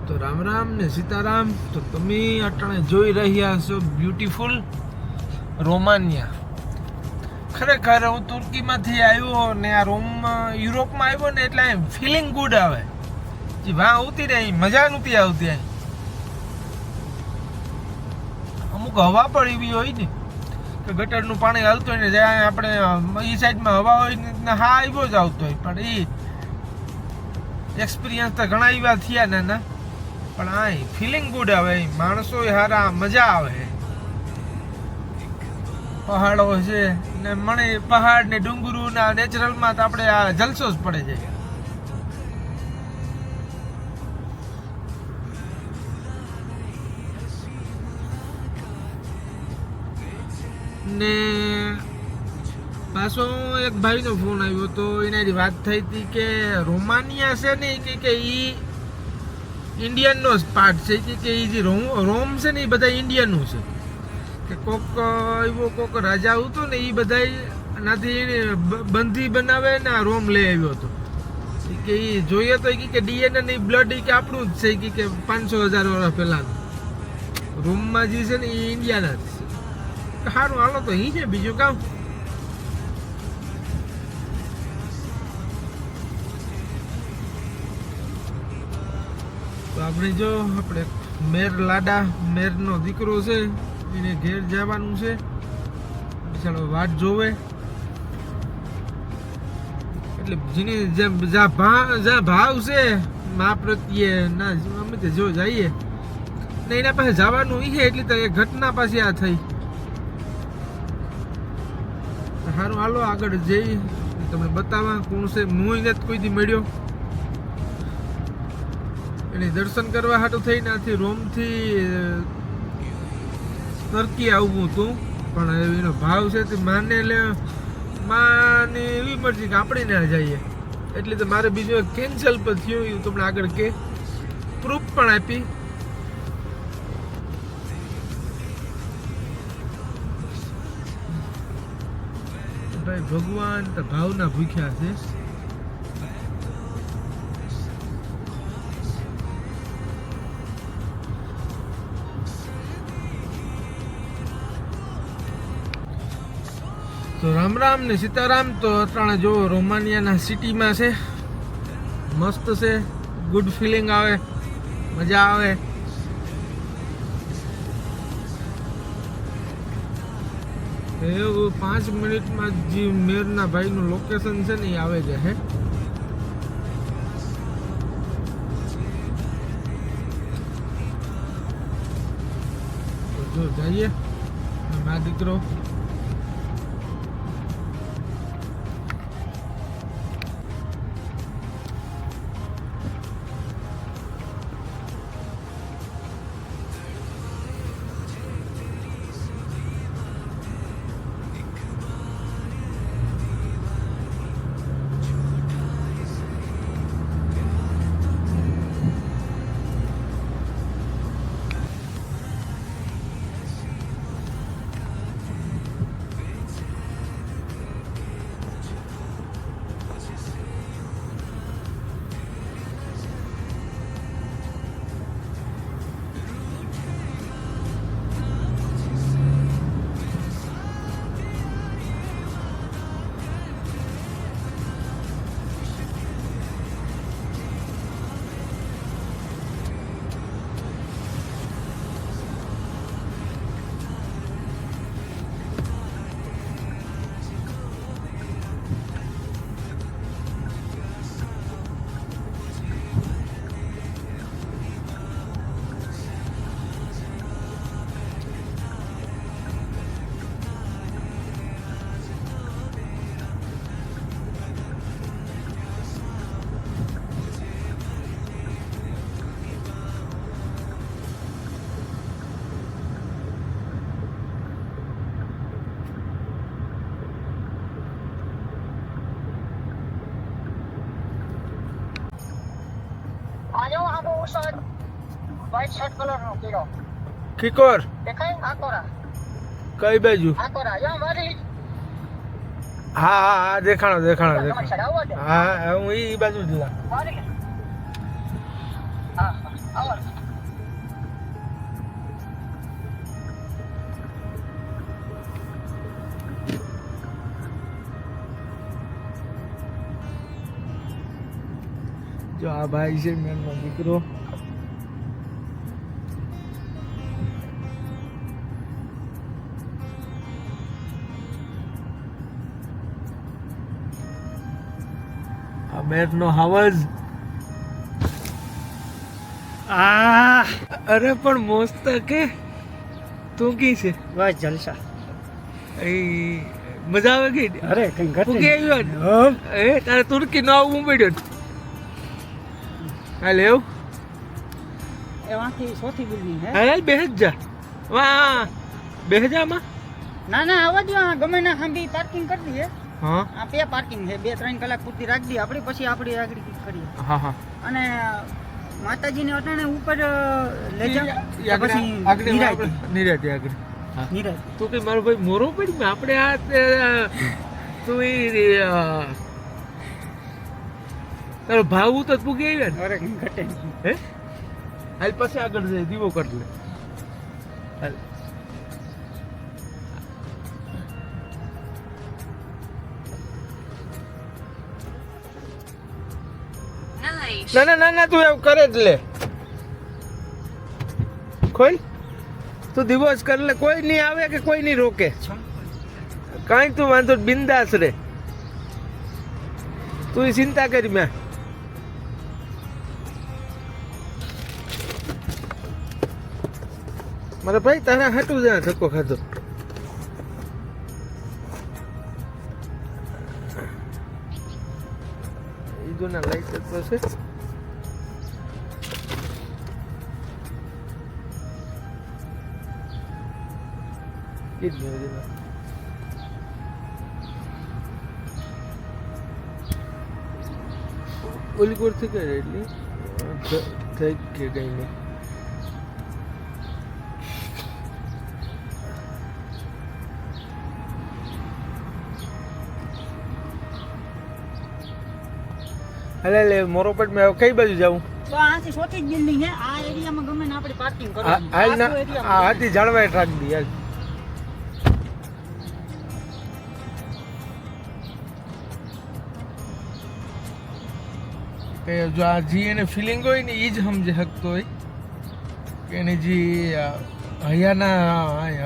તો રામ રામ ને સીતારામ. તો તમે અટાણે જોઈ રહ્યા છો બ્યુટીફુલ રોમાનિયા. ખરેખર હું તુર્કીમાંથી આવ્યો ને આ યુરોપમાં આવ્યો ને એટલે ફિલિંગ ગુડ આવે. જે વાહ આવતી રહી મજા નહોતી આવતી. અહીં અમુક હવા પણ એવી હોય ને કે ગટરનું પાણી હાલતું હોય ને જ્યાં આપણે એ સાઈડમાં હવા હોય ને હા આવ્યો જ આવતો હોય. પણ એ એક્સપિરિયન્સ તો ઘણા એવા થયા નાના. પણ આ ફિલિંગ ગુડ આવે. માણસો હારા મજા આવે. પહાડો છે ને મને પહાડ ને ડુંગરું ના નેચરલમાં તો આપણે આ જલસો જ પડે છે. ને પાછો એક ભાઈનો ફોન આવ્યો તો એનાથી વાત થઈ હતી કે રોમાનિયા છે ને કે ઈ ઇન્ડિયનનો જ પાર્ટ છે કે એ જે રોમ છે ને એ બધા ઇન્ડિયનનું છે. કે કોક એવો કોક રાજા હતો ને એ બધા એનાથી બંધી બનાવે ને આ રોમ લઈ આવ્યો હતો. કે એ જોઈએ તો કે ડીએનએ ની બ્લડ કે આપણું જ છે કે 500,000 વર્ષ પહેલાનું. રોમમાં જે છે ને એ ઇન્ડિયાના જ છે. સારું હાલો તો અહીં છે બીજું કામ. તો આપણે જો આપણે લાડા મેરનો દીકરો છે એને ઘેર જવાનું છે. ચાલો વાટ જોવે એટલે જેની જ્યાં ભાવ છે મા પ્રત્યે ના અમે તો જો જઈએ ને એના પાસે જવાનું છે. એટલી તો એ ઘટના પાછી આ થઈ. સારું હાલો આગળ જઈ તમને બતાવવા કોણ છે. હું એને કોઈ દી મળ્યો એને દર્શન કરવા હાટું થઈને આથી રોમથી તર્કી આવવું હતું. પણ એનો ભાવ છે તે માને માને એવી મરજી કે આપણે ના જઈએ. એટલે તો મારે બીજું એક કેન્સલ પણ થયું. એવું તમને આગળ કે પ્રૂફ પણ આપી. ભાઈ ભગવાન તો ભાવના ભૂખ્યા છે. તો રામ રામ ને સીતારામ. તો અટાણે જો રોમાનિયાના સિટીમાં છે. મસ્ત છે. ગુડ ફિલિંગ આવે. મજા આવે. એવું 5 મિનિટમાં જે મેરના ભાઈનું લોકેશન છે ને એ આવે છે. જો જઈએ મારા દીકરો. વ્હાઈટ શર્ટ કલરનો કીડો કિકોર દેખાય આકોરા. કઈ બાજુ? આકોરા યા મારી. હા હા હા દેખાણો દેખાણો તમારે ચડાવવા દે. હા હું એ બાજુ જ લા. મારી. હા આવો. આ ભાઈ છે મેરનો દીકરો. આ મેરનો હાવજ. અરે પણ મસ્ત કે તું કી છે? બસ જલસા. એ મજા આવે કે? અરે કઈ ઘટે તું કે આવ્યો ને? એ તારે તુર્કી નો આવવું પડ્યો ને? હાલે એવું? એમાંથી ચોથી બિલ્ડિંગ હે. હાલ બેસ જા. વાહ બેસ જા માં. ના ના આવવા દો, આ ગમે ના ખાંભી પાર્કિંગ કરી દઈએ. હા આ બે પાર્કિંગ છે, 2-3 કલાક પૂરતી રાખી દઈએ આપણે, પછી આપણે આગળ કરીએ. હા હા અને માતાજીને અટાણે ઉપર લઈ જાવ પછી આગળ નિરાતે આગળ. હા નિરાય. તું કઈ મારો ભાઈ મોરો પડી મેં આપણે આ તું તારો ભાવ તો પૂગી આવ્યા ને? અરે કઈ ઘટે નહીં. હે હાલ પછી આગળ જાય દીવો કરી લે. હાલ ના ના ના ના તું એવું કરે જ લે. ખોલ તું દિવસ કર લે, કોઈ નહીં આવે કે કોઈ નહીં રોકે કાંઈ. તું વાંધો બિંદાસ રે, તું ચિંતા કરી. મેં મારા ભાઈ તારા હાટું જ્યાં ધક્કો ખાધો. ઈદોના લાઈટ તો છે. ઓલી કોર થી કરે એટલી થઈ કે કઈ નહીં. અલે લે મોરોપેટ મેં કઈ બાજુ જાઉં? તો આથી ચોથી જ બિલ્ડિંગ છે. આ એરિયામાં ગમે ને આપણે પાર્કિંગ કરવાનું. હાલ ના આખો area આ હાથી જાળવાય રાખી દી. હાલ કે જો આ જી એને ફિલિંગ હોય ને એ જ સમજી શકતો હોય કે એને જે હૈયાના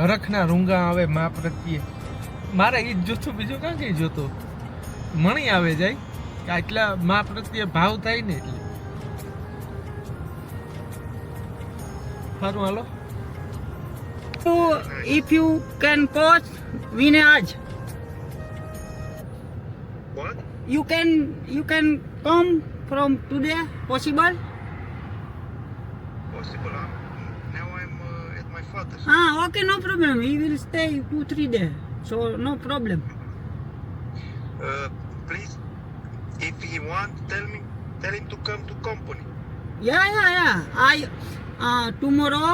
હરખના રૂંગા આવે મા પ્રત્યે. મારે એ જ જોતું, બીજું કાં કઈ જોતો મણી આવે જાય કે આટલા મા પ્રત્યે ભાવ થાય ને એટલે. સારું હાલો. So if you can coach Vinay, What? you can come from today, possible? Possible. Now I'm at my father's. Okay, no problem. He will stay 2-3 days, so no problem. Please, if he want, tell him to come to company. Yeah. Tomorrow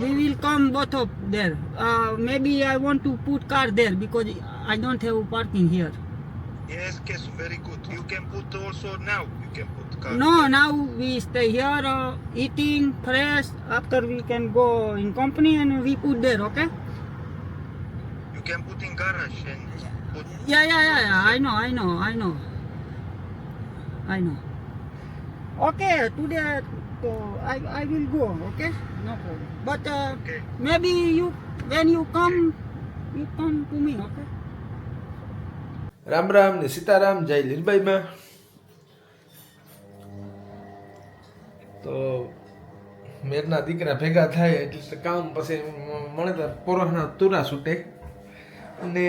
we will come both of there. Maybe I want to put car there because I don't have parking here. Yes, very good. You can put also now. You can put car. No, now we stay here, eating fresh. After we can go in company and we put there, okay? You can put in garage and put. Yeah. I know. Okay, today I will go, okay? No problem. But Okay. maybe when you come to me, okay? Ram Ram ને સીતારામ. જય લીલબાઈમાં. તો મેરના દીકરા ભેગા થાય એટલે કામ પછી મળે તો પોરોના તુરા છૂટે અને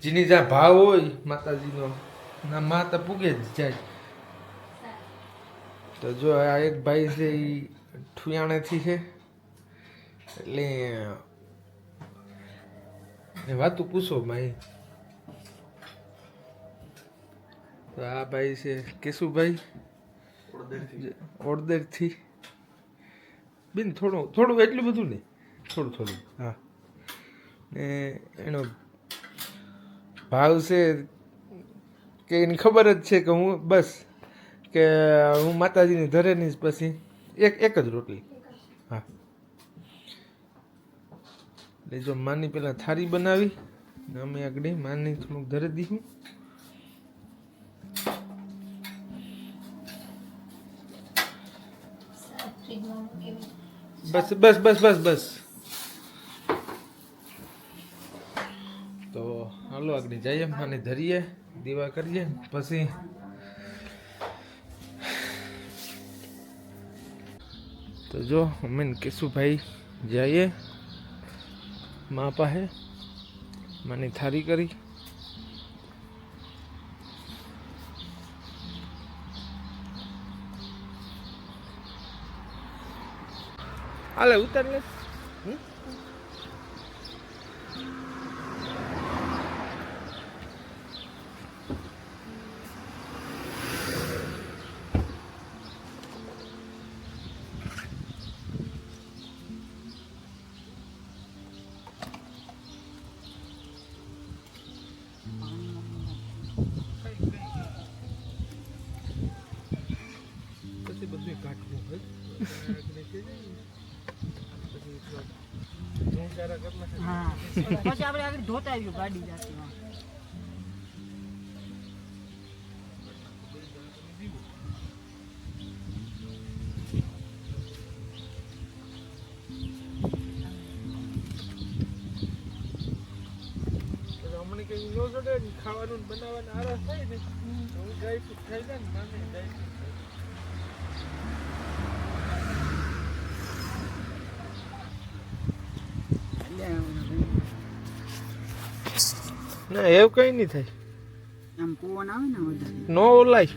જેની જ્યાં ભાવ હોય માતાજીનો ના માતા પૂગે જ જાય. તો જો આ એક ભાઈ છે એ ઠુયાણેથી છે એટલે એ વાતું પૂછો ભાઈ. તો આ ભાઈ છે કેશુભાઈ ઓડદેરથી. બેન થોડું એટલું બધું નહીં, થોડું. હા ને એનો ભાવ છે કે એની ખબર જ છે કે હું બસ કે હું માતાજીની ધરેની જ પછી એક જ રોટલી. હા એટલે જો માની પહેલાં થાળી બનાવી ને અમે આગળ માની થોડુંક ધરી દીધું. બસ બસ બસ બસ બસ. તો હાલો આગળ જઈએ, મને ધરીએ, દીવા કરીએ, પછી તો જો અમે કેશુભાઈ જઈએ મા પાસે, મને થારી કરી. હાલે ઉતાર લે. પછી બધું કાઢવું હોય. હા પછી આપણે આગળ ધોતા આવ્યું ગાડી જાતી. હમણાં કઈ નો જોડે ખાવાનું બનાવવાનું આરાસ થાય ને, હું ડ્રાય ફ્રૂટ ખાઈ જાય ને, માને ડ્રાય ફ્રૂટ ના એવું કઈ નહીં થાય. આમ પવન આવે ને વધારે નો ઓલાય.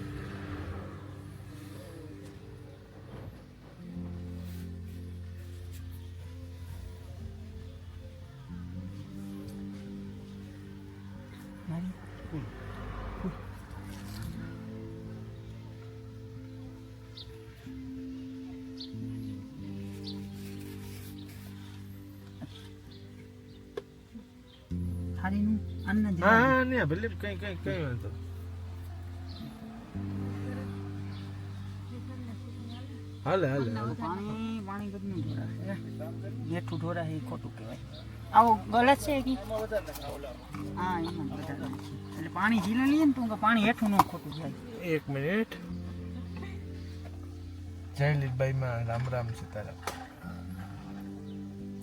થાળીનું અન્ન જ હા ને ભલે કઈ કઈ કઈ વાંધો. હાલે હાલે હાલે. પાણી પાણી બધું ઢોરાશે, મીઠું ઢોરાશે એ ખોટું કહેવાય. આવો ગલત છે કે હા એમાં બધા એટલે પાણી ઝીલે લઈએ ને તો પાણી હેઠું ન ખોટું જાય. એક મિનિટ. જય લીલબાઈમાં રામ રામ સીતારામ.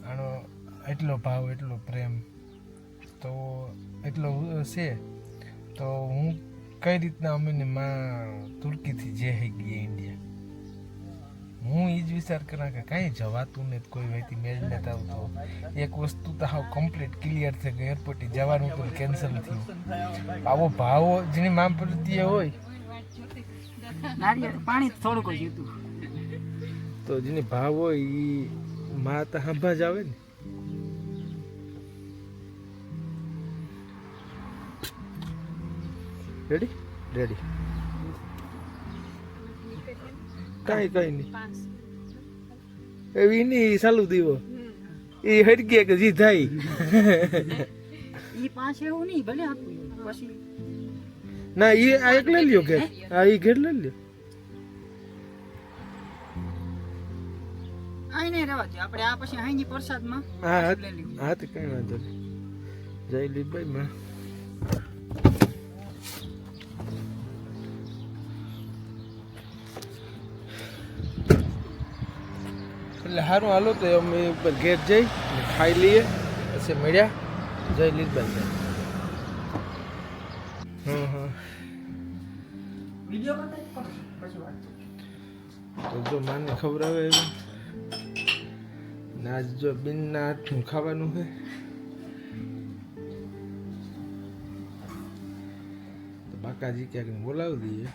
આનો એટલો ભાવ, એટલો પ્રેમ તો એટલો છે. તો હું કઈ રીતના અમીને માં તુર્કીથી જે હઈ ગઈ ઇન્ડિયા, હું એ જ વિચાર કરા કે કાંઈ જવાતું ને કોઈ વહીથી મેળ નથી આવતો. એક વસ્તુ તો હાવ કમ્પ્લીટ ક્લિયર છે કે એરપોર્ટે જવાનું તો કેન્સલ થયું. આવો ભાવ જેની માં પ્રત્યે હોય નારિયેળ પાણી થોડુંક જ હતું તો જેની ભાવ હોય એ માં તો હાંભા જ આવે ને. Ready ready. કાંઈ કઈ નહીં એવી નહીં ચાલુ દીવો એ હટકે કે જી થાય. ઈ પાસે એવું નહીં ભલે આપું પછી ના એ આ એક લઈ લ્યો ઘેર. હા એ ઘેર લઈ લ્યો. આ નહીં રહેવા દે આપણે આ પછી અહીંની પ્રસાદમાં હા લઈ લઈએ. હા તો કઈ વાંધો નહીં. જય લીલભાઈ માં. એટલે સારું હાલો તો અમે ઉપર ઘેર જઈ ખાઈ લઈએ પછી મળ્યા. જય લીલભાઈ. હા હા વિડિયો બતાવી પછી વાત તો જો માને ખવડાવે એવું ને આજ જો બિનના હાથનું ખાવાનું છે. તો બાકાજી ક્યાંક બોલાવી દઈએ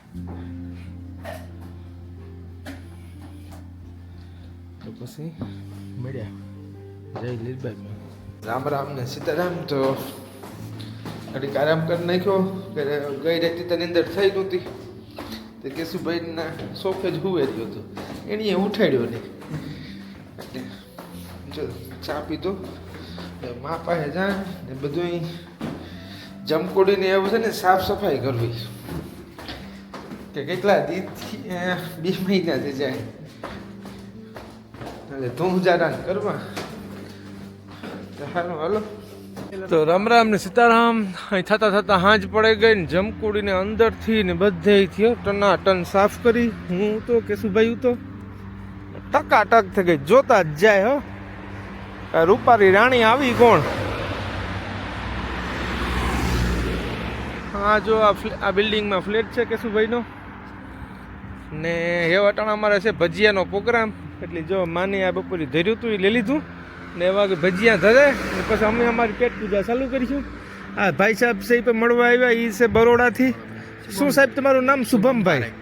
તો પછી મળ્યા. જય લીલબાઈમાં રામ રામ ને સીતારામ. તો ઘડીક આરામ કરી નાખ્યો કે ગઈ રાતે તની અંદર થઈ નહોતી તો કેશુભાઈના સોફે જ હુવે રહ્યો હતો, એણીએ ઉઠાડ્યો નહીં. એટલે જો ચા પીધો મા પાસે જા ને બધું જમકોડીને એવું છે ને સાફ સફાઈ કરવી કે કેટલા દીથી 2 મહિનાથી જાય એટલે તું જારા કરવા તો સારું હાલો. તો રામ રામ ને સીતારામ. અહીં થતા થતા હાંજ પડી ગઈ ને જમકુડીને અંદરથી ને બધેથી ટના ટન સાફ કરી. હું તો કેશુભાઈ તો ટકાટક થઈ ગઈ, જોતા જ જાય હો. આ રૂપારી રાણી આવી કોણ? હા જો આ બિલ્ડિંગમાં ફ્લેટ છે કેશુભાઈનો ને એ વટાણા અમારે છે ભજીયાનો પ્રોગ્રામ. એટલે જો માની આ બપોરે ધર્યું હતું એ લઈ લીધું ને એવા કે ભજીયા ધરે ને પછી અમે અમારી પેટ પૂજા ચાલુ કરીશું. હા ભાઈ સાહેબ છે એ પણ મળવા આવ્યા, એ છે બરોડાથી. શું સાહેબ તમારું નામ? શુભમભાઈ.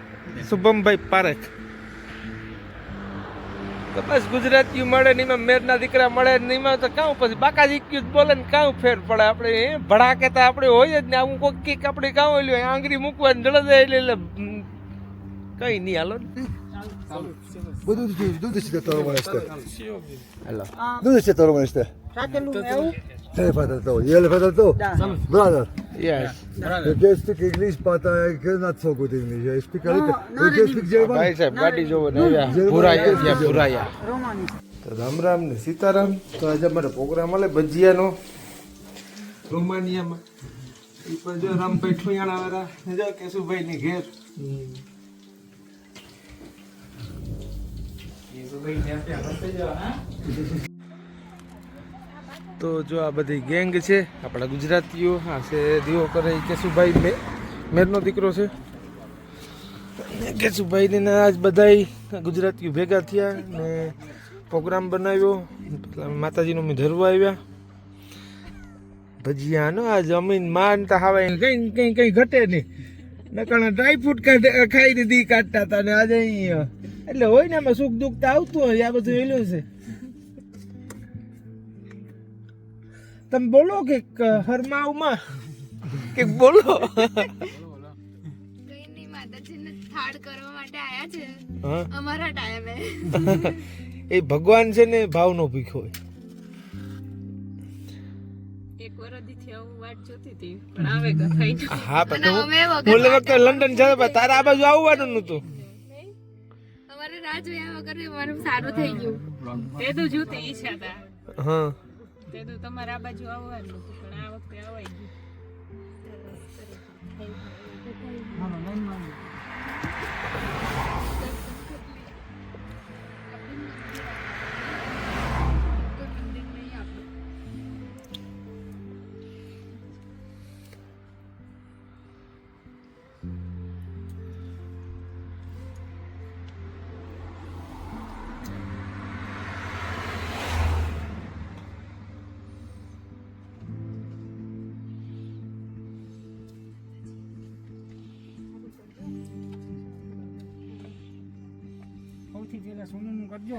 શુભમભાઈ પારેખ. તો બસ ગુજરાતીઓ મળે ને એમાં મેરના દીકરા મળે ને એમાં તો કાં પછી બાકાજી ક્યુ બોલે ને કાં ફેર પડે. આપણે ભડાકેતા આપણે હોય જ ને આવું કોઈક કીક આપણે કાં હોય આંગળી મૂકવાની જળદે એટલે કઈ નહીં. હાલો Dove siete trovano ste? Dove siete trovano ste? સાકેલું એવું Te le fate al to? Io le fate al to? Brother, yes you speak English but I cannot so good English. I speak a little. You speak German? ભાઈ સાહેબ ગાડી જોવો ને આવ્યા ભુરાયા ત્યાં ભુરાયા. રોમાની તો રામ રામ ને સીતારામ. તો આજે અમારો પ્રોગ્રામ હાલે ભજીયાનો રોમાનિયામાં. એ પણ જો રામભાઈ ઠુયાણા વાળા જો કેશુભાઈ ની ઘેર. તો જો આ બધી ગેંગ છે આપણા ગુજરાતીઓ. હા છે દીવો કરે ઈ કેશુભાઈ મેરનો દીકરો છે. કેશુભાઈ ને આજ બધા ગુજરાતીઓ ભેગા થયા ને પ્રોગ્રામ બનાવ્યો. માતાજીનો અમે ધરવા આવ્યા. ભજીયાનો આજ અમીન માનતા હવે કઈ કઈ કઈ ઘટે નહીં. નકર ડ્રાયફ્રૂટ ખાઈ દીધી કાઢતા હતા ને આજે અહીં એટલે હોય ને આમાં સુખ દુઃખ તો આવતું હોય. આ બધું એલું છે. તમે બોલો કે હરમાવમાં કે બોલો. કઈ નહીં, માતાજીને થાળ કરવા માટે આયા છે હા અમારા ટાઈમે. એ ભગવાન છે ને ભાવનો ભીખો હોય. એક વરદીથી આવું વાટ જોતી હતી પણ આવે કે થઈ ગયું. હા અને પણ અમે વગર ઓલે વખતે લંડન જતા તારે આ બાજુ આવવાનું નતું. અમારે રાહ જોયા વગર અમારું સારું થઈ ગયું. તે તો જોતી ઈચ્છા હતા, હા તે તો તમારે આ બાજુ આવવાનું હતું પણ આ વખતે આવાઈ ગયું. સૌથી પહેલા સોનું કરજો.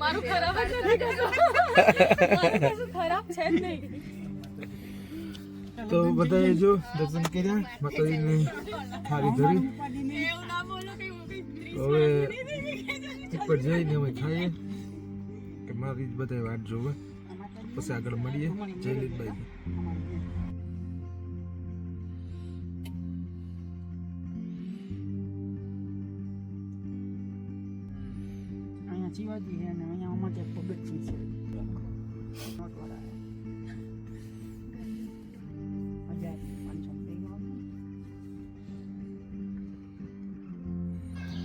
મારું ખરાબ જ નથી કરતો. મારું ખરાબ છે જ નહીં. તો બધાએ જો દર્શન કર્યા, માતાજીને થાળી ધરી. એવું ના બોલો કે હું કઈ તો હવે ઉપર જઈને અમે ખાઈએ કે મારી બધા વાટ જોવે. પછી આગળ મળીએ. જય લીલભાઈ. અહીંયા શિવાજી છે અને અહીંયા અમારે પગથિયું છે.